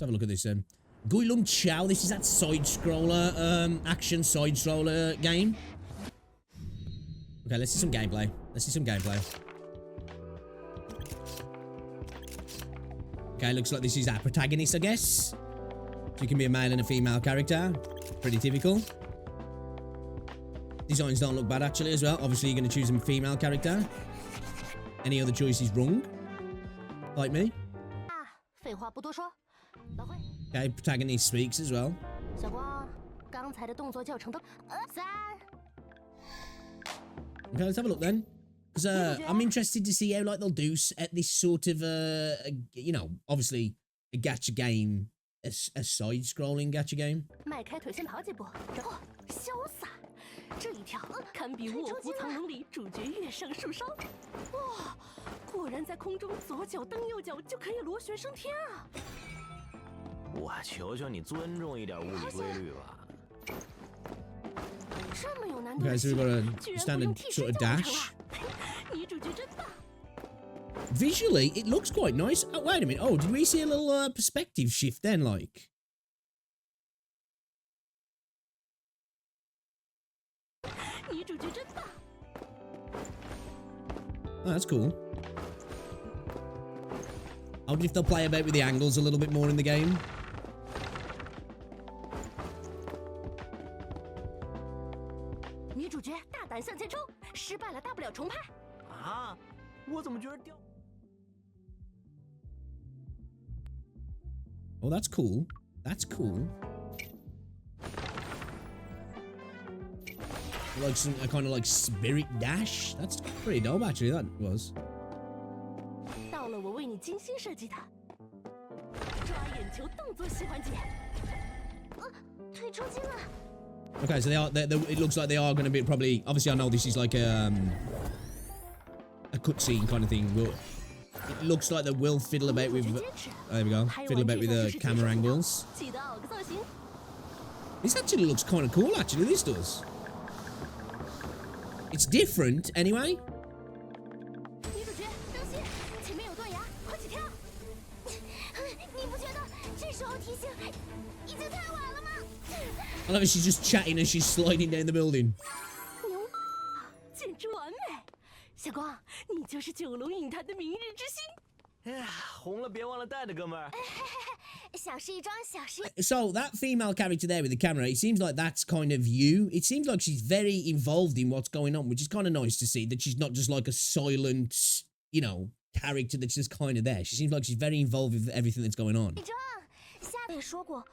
have a look at this. Guilung Chao. This is that side-scroller, action side-scroller game. Okay, let's see some gameplay. Okay, looks like this is our protagonist, I guess. So you can be a male and a female character. Pretty typical. Designs don't look bad, actually, as well. Obviously, you're going to choose a female character. Any other choice is wrong. Like me. Okay, protagonist speaks as well. Okay, let's have a look then. Because I'm interested to see how like they'll do at this sort of, you know, obviously a gacha game, a side-scrolling gacha game. 这一跳堪比卧虎藏龙里主角跃上树梢，哇！果然在空中左脚蹬右脚就可以螺旋升天啊！我求求你尊重一点物理规律吧。这么有难度 Okay, so we've got a standard sort of dash. 女主角真棒。 Visually, it looks quite nice. Oh, wait a minute. Oh, did we see a little perspective shift then, like? Oh, that's cool. I wonder if they'll play about with the angles a little bit more in the game. Oh, that's cool. That's cool. Like some a kind of like spirit dash. That's pretty dope, actually. That was. Okay, so it looks like they are going to be probably. Obviously, I know this is like a cutscene kind of thing, but it looks like they will fiddle about with. There we go. Fiddle about with the camera angles. This actually looks kind of cool. Actually, this does. It's different, anyway. I love it, she's just chatting as she's sliding down the building. 小光，你就是九龙影坛的明日之星。哎呀，红了别忘了带着，哥们儿。小事一桩，小事。So that female character there with the camera, it seems like that's kind of you. It seems like she's very involved in what's going on, which is kind of nice to see. That she's not just like a silent, you know, character that's just kind of there. She seems like she's very involved with everything that's going on. 下面说过，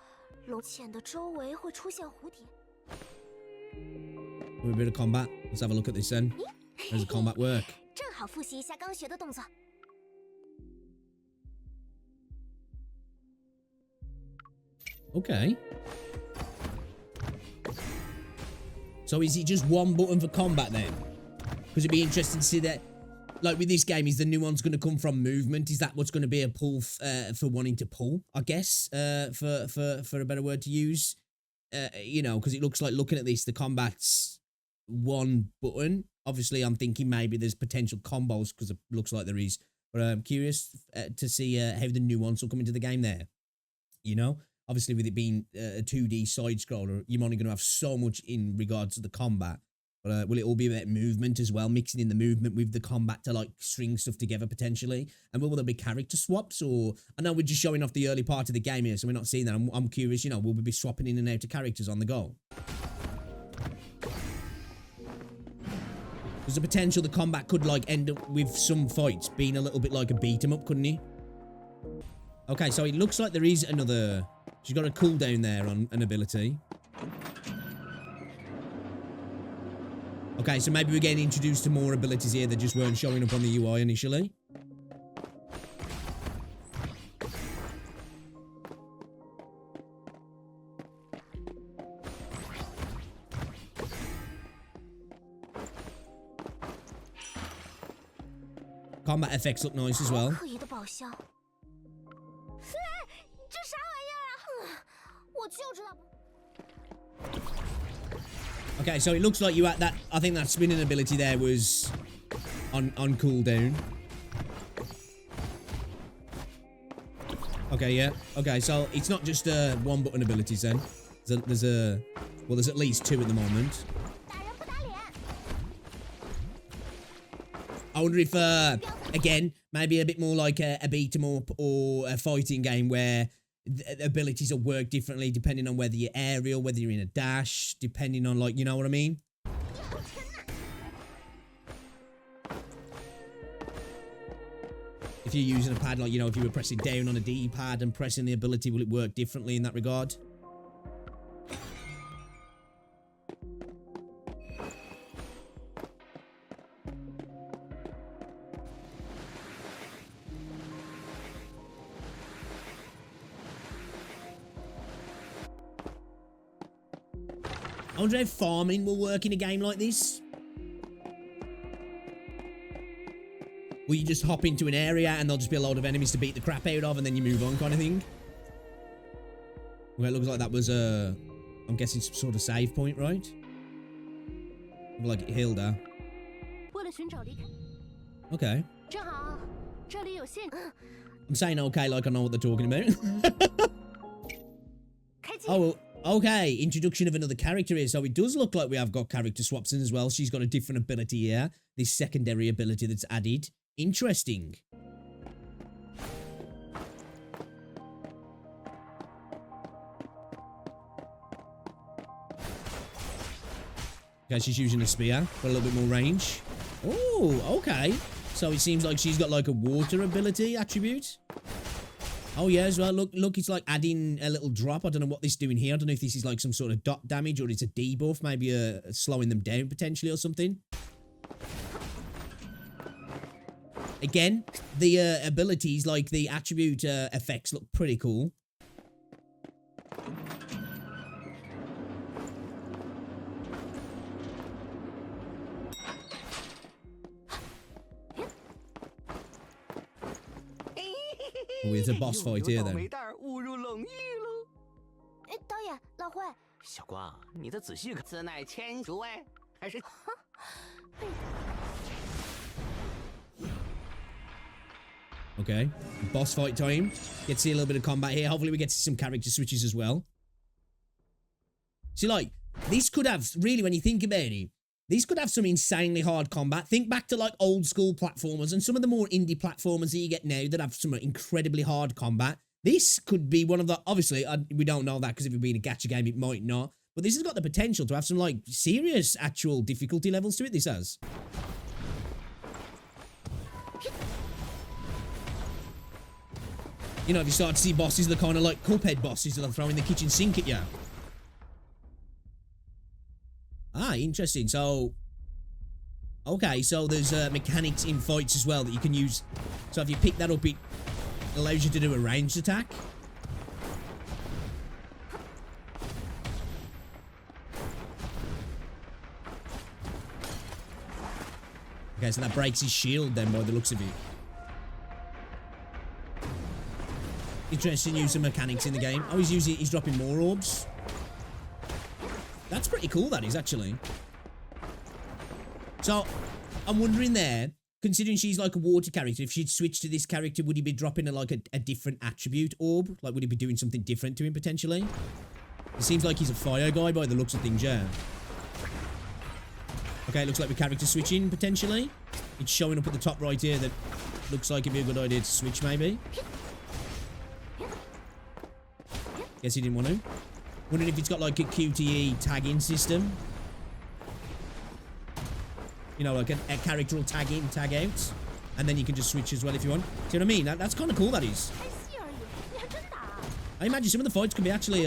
龙潜的周围会出现蝴蝶。A bit of combat. Let's have a look at this then. How's the combat work? 正好复习一下刚学的动作。 Okay. So is it just one button for combat then? Because it'd be interesting to see that, like with this game, is the nuance going to come from movement? Is that what's going to be a pull for wanting to pull? I guess for a better word to use. You know, because it looks like looking at this, the combat's one button. Obviously, I'm thinking maybe there's potential combos because it looks like there is. But I'm curious to see how the nuance will come into the game there. You know? Obviously, with it being a 2D side-scroller, you're only going to have so much in regards to the combat. But will it all be about movement as well, mixing in the movement with the combat to, like, string stuff together, potentially? And will there be character swaps? Or, I know we're just showing off the early part of the game here, so we're not seeing that. I'm curious, you know, will we be swapping in and out of characters on the go? There's a potential the combat could, like, end up with some fights being a little bit like a beat-em-up, couldn't he? Okay, so it looks like there is another... She's got a cooldown there on an ability. Okay, so maybe we're getting introduced to more abilities here that just weren't showing up on the UI initially. Combat effects look nice as well. Okay, so it looks like you had that. I think that spinning ability there was on cooldown. Okay, yeah. Okay, so it's not just one button abilities then. There's at least 2 at the moment. I wonder if, again, maybe a bit more like a beat 'em up or a fighting game where the abilities will work differently depending on whether you're aerial, whether you're in a dash, depending on, like, you know what I mean? If you're using a pad, like, you know, if you were pressing down on a D-pad and pressing the ability, will it work differently in that regard? I wonder if farming will work in a game like this. Will you just hop into an area and there'll just be a load of enemies to beat the crap out of and then you move on kind of thing? Well, it looks like that was I'm guessing some sort of save point, right? Like Hilda. Okay. I'm saying okay like I know what they're talking about. Oh, well, okay. Introduction of another character here. So it does look like we have got character swaps in as well. She's got a different ability here. This secondary ability that's added. Interesting. Okay, she's using a spear for a little bit more range. Oh, okay. So it seems like she's got like a water ability attribute. Oh yeah, as well. Look, it's like adding a little drop. I don't know what this is doing here. I don't know if this is like some sort of dot damage or it's a debuff, maybe slowing them down potentially or something. Again, the abilities, like the attribute effects look pretty cool. Oh, it's a boss fight here then. 导演，老慧，小瓜，你得仔细看。此乃千主哎，还是Okay, boss fight time. Get to see a little bit of combat here. Hopefully we get to see some character switches as well. See, like, this could have, really, when you think about it, these could have some insanely hard combat. Think back to, like, old school platformers and some of the more indie platformers that you get now that have some incredibly hard combat. This could be one of the, obviously, we don't know that because if it being a gacha game, it might not. But this has got the potential to have some, like, serious actual difficulty levels to it, this has. You know, if you start to see bosses, they're kind of like Cuphead bosses that are throwing the kitchen sink at you. Ah, interesting. So, okay, so there's mechanics in fights as well that you can use. So if you pick that up, it allows you to do a ranged attack. Okay, so that breaks his shield then by the looks of it. Interesting use of mechanics in the game. Oh, he's dropping more orbs. That's pretty cool, that is, actually. So, I'm wondering there, considering she's like a water character, if she'd switch to this character, would he be dropping a different attribute orb? Like, would he be doing something different to him, potentially? It seems like he's a fire guy by the looks of things, yeah. Okay, looks like we're character switching, potentially. It's showing up at the top right here that looks like it'd be a good idea to switch, maybe. Guess he didn't want to. Wondering if it's got like a QTE tagging system. You know, like a character will tag in, tag out. And then you can just switch as well if you want. See what I mean? That's kind of cool, that is. I imagine some of the fights could be actually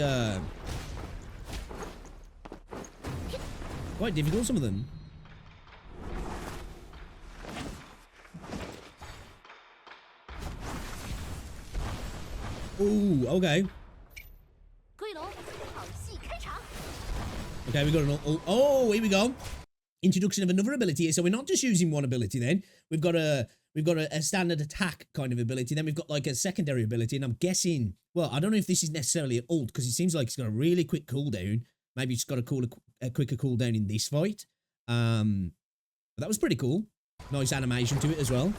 quite difficult, some of them. Ooh, okay. Okay, we got an oh, here we go. Introduction of another ability here. So we're not just using one ability then. We've got a standard attack kind of ability. Then we've got like a secondary ability. And I'm guessing, well, I don't know if this is necessarily an ult because it seems like it's got a really quick cooldown. Maybe it's got a quicker cooldown in this fight. But that was pretty cool. Nice animation to it as well.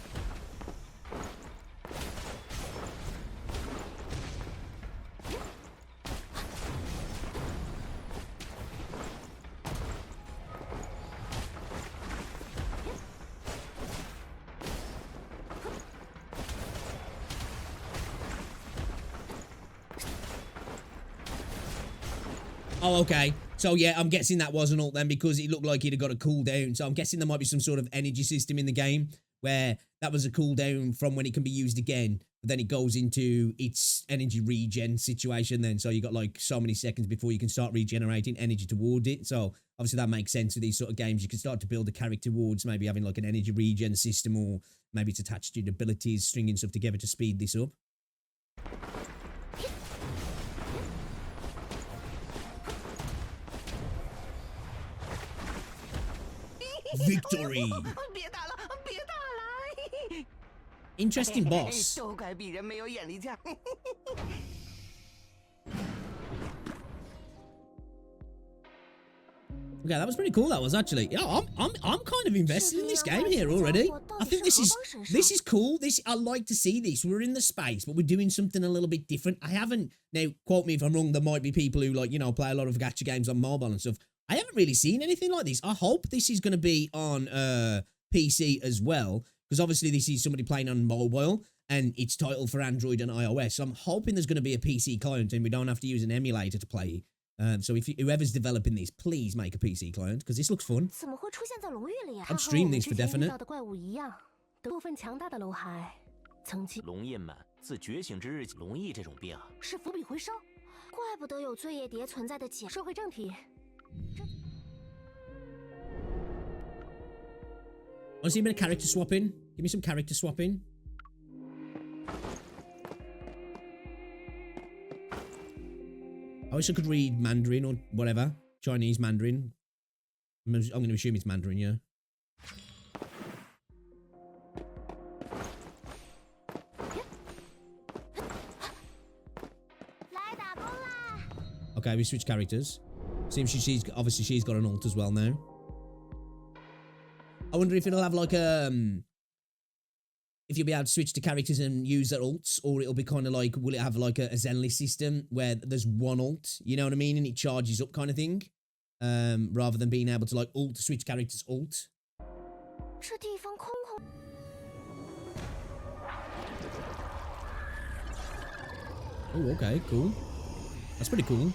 Oh, okay. So, yeah, I'm guessing that was an ult then because it looked like he'd have got a cooldown. So I'm guessing there might be some sort of energy system in the game where that was a cooldown from when it can be used again. But then it goes into its energy regen situation then. So you got like so many seconds before you can start regenerating energy toward it. So obviously that makes sense with these sort of games. You can start to build a character towards maybe having like an energy regen system, or maybe it's attached to your abilities, stringing stuff together to speed this up. Victory! Interesting boss. Okay, that was pretty cool. That was actually. Yeah, I'm kind of invested in this game here already. I think this is cool. I like to see this. We're in the space, but we're doing something a little bit different. I haven't, now quote me if I'm wrong, there might be people who like, you know, play a lot of gacha games on mobile and stuff. I haven't really seen anything like this. I hope this is going to be on PC as well, because obviously this is somebody playing on mobile and it's titled for Android and iOS. So I'm hoping there's going to be a PC client and we don't have to use an emulator to play it. So if whoever's developing this, please make a PC client, because this looks fun. I'd stream these for definite. 龙印们自觉醒之日龙翼这种病是伏笔回收，怪不得有醉液蝶存在的解。说回正题。Want to see a bit of character swapping? Give me some character swapping. I wish I could read Mandarin or whatever. Chinese Mandarin. I'm going to assume it's Mandarin, yeah. Okay, we switch characters. Seems she's obviously she's got an ult as well now. I wonder if it'll have like if you'll be able to switch to characters and use their ults, or it'll be kind of like, will it have like a Zenly system where there's one ult, you know what I mean, and it charges up kind of thing, rather than being able to like ult switch characters ult. Oh, okay, cool. That's pretty cool.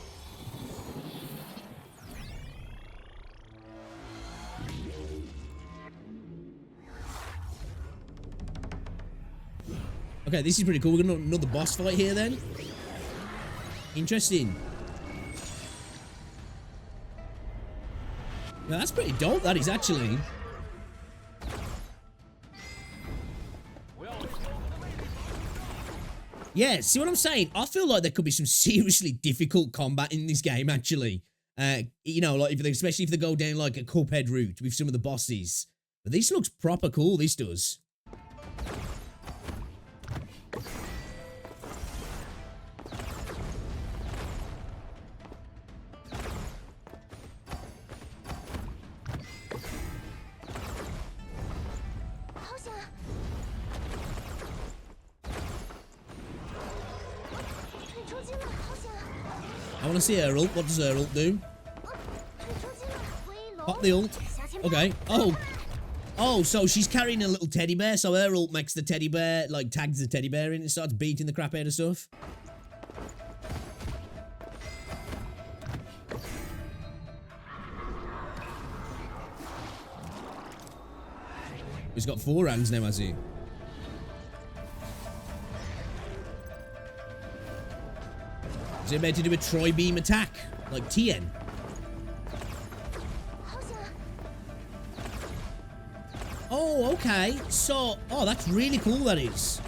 Okay, this is pretty cool. We're gonna another boss fight here then. Interesting. Now that's pretty dope, that is actually. Yeah, see what I'm saying? I feel like there could be some seriously difficult combat in this game, actually. You know, like especially if they go down like a Cuphead route with some of the bosses. But this looks proper cool, this does. I want to see her ult. What does her ult do? Pop the ult. Okay. Oh. Oh, so she's carrying a little teddy bear, so her ult makes the teddy bear, like, tags the teddy bear in and starts beating the crap out of stuff. He's got 4 hands now, has he? Is it meant to do a tri-beam attack? Like TN? Oh, okay. So, oh, that's really cool, that is.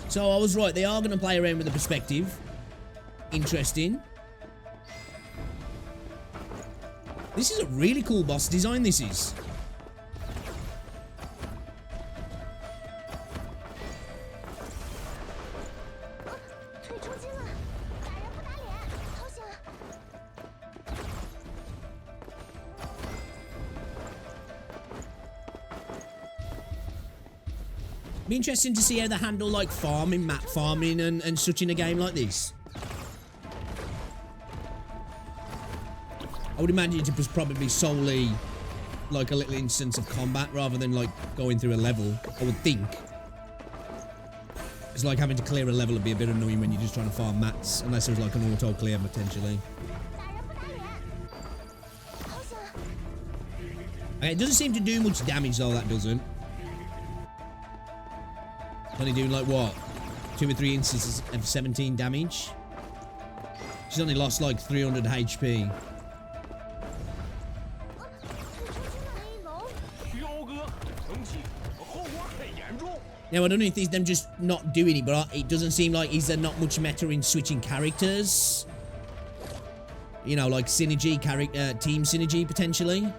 So, I was right. They are going to play around with the perspective. Interesting. This is a really cool boss design, this is. Be interesting to see how they handle like farming, map farming and such in a game like this. I would imagine it was probably solely like a little instance of combat rather than like going through a level, I would think. It's like having to clear a level would be a bit annoying when you're just trying to farm mats, unless it was like an auto clear potentially. Okay, it doesn't seem to do much damage though, that doesn't. It's only doing like what? 2 or 3 instances of 17 damage. She's only lost like 300 HP. Now, I don't know if it's them just not doing it, but it doesn't seem like is there not much meta in switching characters. You know, like synergy, team synergy, potentially.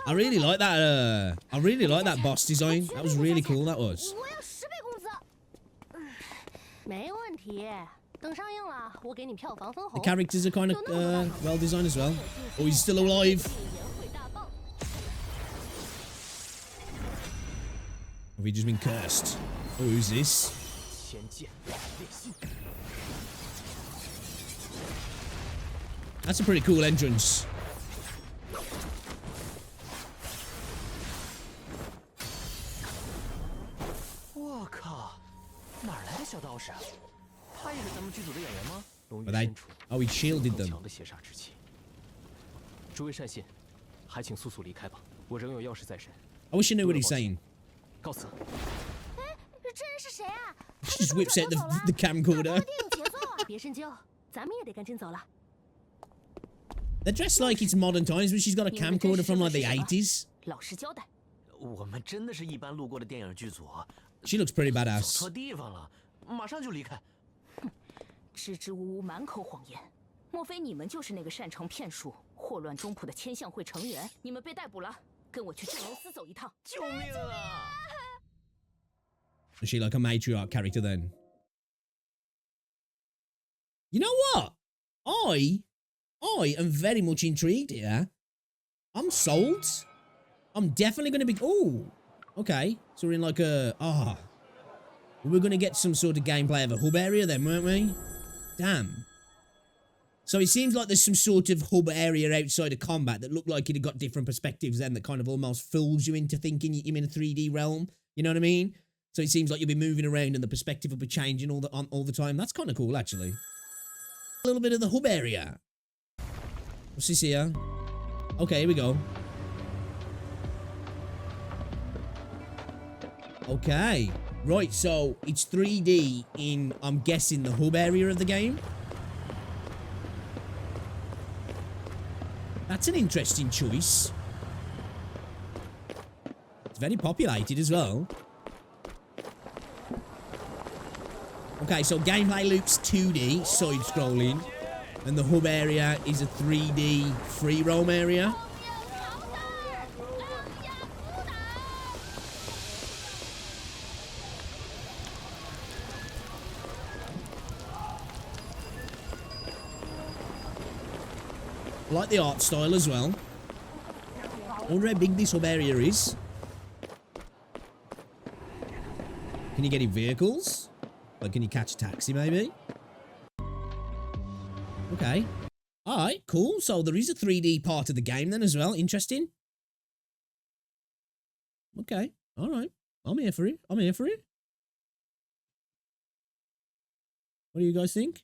I really like that, I really like that boss design. That was really cool, that was. The characters are kind of well designed as well. Oh, he's still alive. Have we just been cursed? Oh, who's this? That's a pretty cool entrance. But they, oh, he shielded them. I wish I knew what he's saying. She just whips out the camcorder. They're dressed like it's modern times, but she's got a camcorder from like the 80s. She looks pretty badass. 支支吾吾，满口谎言。莫非你们就是那个擅长骗术、祸乱中土的千象会成员？你们被逮捕了，跟我去镇龙司走一趟。救命啊 Is she like a matriarch character then? You know what? I am very much intrigued here. I'm sold. I'm definitely going to be... Oh, okay. So we're in like a... we're going to get some sort of gameplay of a hub area then, weren't we? Damn. So it seems like there's some sort of hub area outside of combat that looked like it had got different perspectives then that kind of almost fools you into thinking you're in a 3D realm. You know what I mean? So it seems like you'll be moving around and the perspective will be changing all the time. That's kind of cool, actually. A little bit of the hub area. What's this here? Okay, here we go. Okay. Right, so it's 3D in, I'm guessing, the hub area of the game. That's an interesting choice. It's very populated as well. Okay, so gameplay loop's 2D, side-scrolling. And the hub area is a 3D free roam area. I like the art style as well. I wonder how big this hub area is. Can you get in vehicles? Like, can you catch a taxi, maybe? Okay. Alright, cool. So there is a 3D part of the game then as well. Interesting. Okay. Alright. I'm here for it. I'm here for it. What do you guys think?